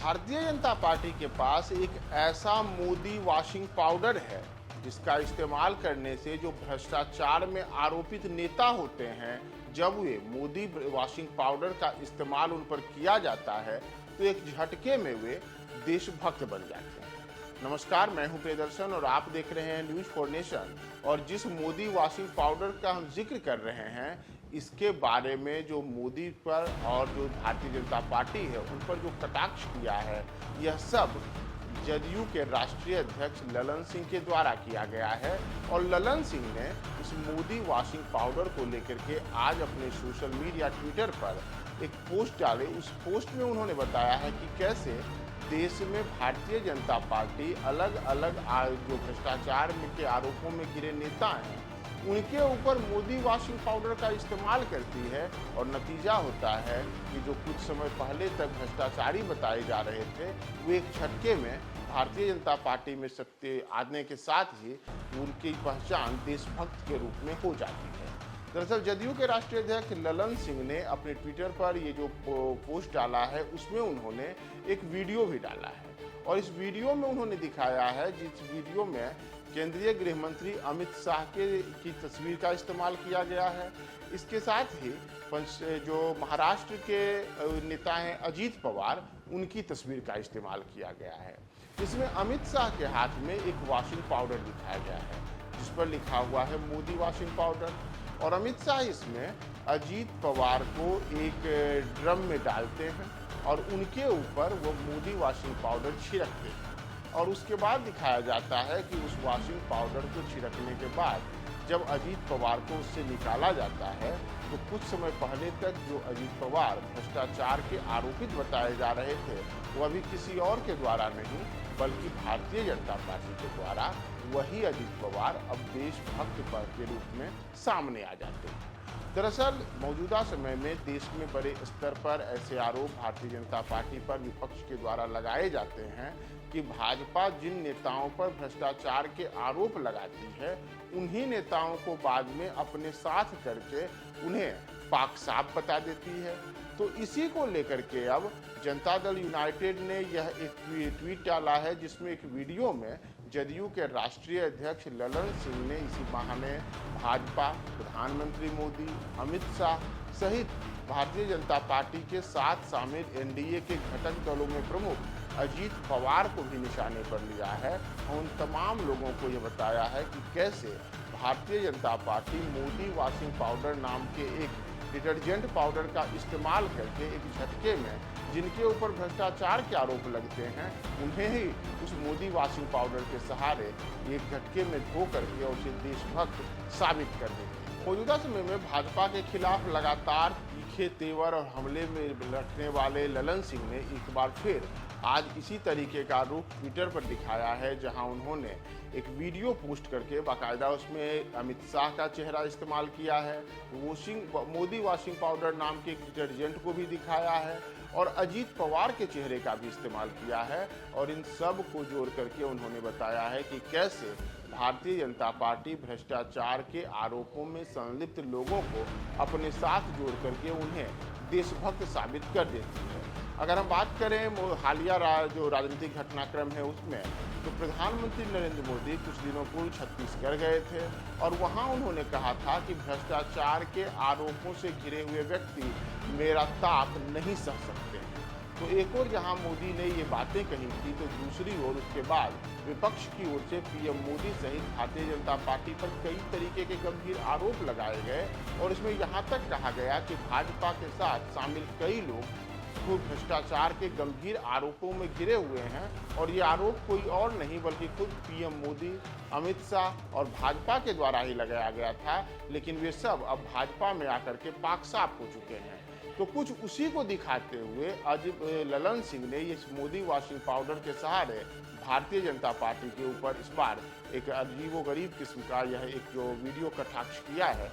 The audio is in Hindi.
भारतीय जनता पार्टी के पास एक ऐसा मोदी वॉशिंग पाउडर है जिसका इस्तेमाल करने से जो भ्रष्टाचार में आरोपित नेता होते हैं, जब वे मोदी वॉशिंग पाउडर का इस्तेमाल उन पर किया जाता है तो एक झटके में वे देशभक्त बन जाते हैं। नमस्कार, मैं हूं प्रियदर्शन और आप देख रहे हैं न्यूज फॉर नेशन। और जिस मोदी वॉशिंग पाउडर का हम जिक्र कर रहे हैं, इसके बारे में जो मोदी पर और जो भारतीय जनता पार्टी है उन पर जो कटाक्ष किया है, यह सब जदयू के राष्ट्रीय अध्यक्ष ललन सिंह के द्वारा किया गया है। और ललन सिंह ने इस मोदी वॉशिंग पाउडर को लेकर के आज अपने सोशल मीडिया ट्विटर पर एक पोस्ट डाले। उस पोस्ट में उन्होंने बताया है कि कैसे देश में भारतीय जनता पार्टी अलग अलग जो भ्रष्टाचार के आरोपों में घिरे नेता हैं, उनके ऊपर मोदी वॉशिंग पाउडर का इस्तेमाल करती है। और नतीजा होता है कि जो कुछ समय पहले तक भ्रष्टाचारी बताए जा रहे थे, वे एक झटके में भारतीय जनता पार्टी में सत्ता आने के साथ ही उनकी पहचान देशभक्त के रूप में हो जाती है। दरअसल जदयू के राष्ट्रीय अध्यक्ष ललन सिंह ने अपने ट्विटर पर ये जो पोस्ट डाला है, उसमें उन्होंने एक वीडियो भी डाला है। और इस वीडियो में उन्होंने दिखाया है, जिस वीडियो में केंद्रीय गृह मंत्री अमित शाह की तस्वीर का इस्तेमाल किया गया है। इसके साथ ही जो महाराष्ट्र के नेता हैं अजीत पवार, उनकी तस्वीर का इस्तेमाल किया गया है। इसमें अमित शाह के हाथ में एक वॉशिंग पाउडर दिखाया गया है जिस पर लिखा हुआ है मोदी वॉशिंग पाउडर। और अमित शाह इसमें अजीत पवार को एक ड्रम में डालते हैं और उनके ऊपर वो मोदी वॉशिंग पाउडर छिड़कते हैं। और उसके बाद दिखाया जाता है कि उस वॉशिंग पाउडर को छिड़कने के बाद जब अजीत पवार को उससे निकाला जाता है, तो कुछ समय पहले तक जो अजीत पवार भ्रष्टाचार के आरोपित बताए जा रहे थे, वो अभी किसी और के द्वारा नहीं बल्कि भारतीय जनता पार्टी के द्वारा वही अजीत पवार अब देशभक्त के रूप में सामने आ जाते हैं। दरअसल मौजूदा समय में देश में बड़े स्तर पर ऐसे आरोप भारतीय जनता पार्टी पर विपक्ष के द्वारा लगाए जाते हैं कि भाजपा जिन नेताओं पर भ्रष्टाचार के आरोप लगाती है, उन्हीं नेताओं को बाद में अपने साथ करके उन्हें पाक साफ बता देती है। तो इसी को लेकर के अब जनता दल यूनाइटेड ने यह एक ट्वीट डाला है, जिसमें एक वीडियो में जदयू के राष्ट्रीय अध्यक्ष ललन सिंह ने इसी बहाने भाजपा, प्रधानमंत्री मोदी, अमित शाह सहित भारतीय जनता पार्टी के साथ शामिल एनडीए के घटक दलों में प्रमुख अजीत पवार को भी निशाने पर लिया है। और उन तमाम लोगों को ये बताया है कि कैसे Bharatiya Janata party Modi washing powder नाम के एक डिटर्जेंट पाउडर का इस्तेमाल करके एक झटके में जिनके ऊपर भ्रष्टाचार के आरोप लगते हैं, उन्हें ही उस मोदी वॉशिंग पाउडर के सहारे एक झटके में धो करके और उसे देशभक्त साबित कर देते हैं। मौजूदा समय में भाजपा के खिलाफ लगातार तीखे तेवर और हमले में लड़ने वाले ललन सिंह ने एक बार फिर आज इसी तरीके का रूप ट्विटर पर दिखाया है, जहां उन्होंने एक वीडियो पोस्ट करके बाकायदा उसमें अमित शाह का चेहरा इस्तेमाल किया है, मोदी वॉशिंग पाउडर नाम के डिटर्जेंट को भी दिखाया है और अजीत पवार के चेहरे का भी इस्तेमाल किया है। और इन सब को जोड़ करके उन्होंने बताया है कि कैसे भारतीय जनता पार्टी भ्रष्टाचार के आरोपों में संलिप्त लोगों को अपने साथ जोड़ करके उन्हें देशभक्त साबित कर देती है। अगर हम बात करें हालिया जो राजनीतिक घटनाक्रम है उसमें, तो प्रधानमंत्री नरेंद्र मोदी कुछ दिनों पूर्व छत्तीसगढ़ गए थे और वहां उन्होंने कहा था कि भ्रष्टाचार के आरोपों से घिरे हुए व्यक्ति मेरा ताप नहीं सह सकते हैं। तो एक ओर जहां मोदी ने ये बातें कही थी, तो दूसरी ओर उसके बाद विपक्ष की ओर से पीएम मोदी सहित भारतीय जनता पार्टी पर कई तरीके के गंभीर आरोप लगाए गए। और इसमें यहाँ तक कहा गया कि भाजपा के साथ शामिल कई लोग भ्रष्टाचार के गंभीर आरोपों में घिरे हुए हैं। और ये आरोप कोई और नहीं बल्कि खुद पीएम मोदी, अमित शाह और भाजपा के द्वारा ही लगाया गया था, लेकिन वे सब अब भाजपा में आकर के पाक साफ हो चुके हैं। तो कुछ उसी को दिखाते हुए आज ललन सिंह ने इस मोदी वॉशिंग पाउडर के सहारे भारतीय जनता पार्टी के ऊपर इस बार एक अजीबोगरीब किस्म का यह एक जो वीडियो कटाक्ष किया है,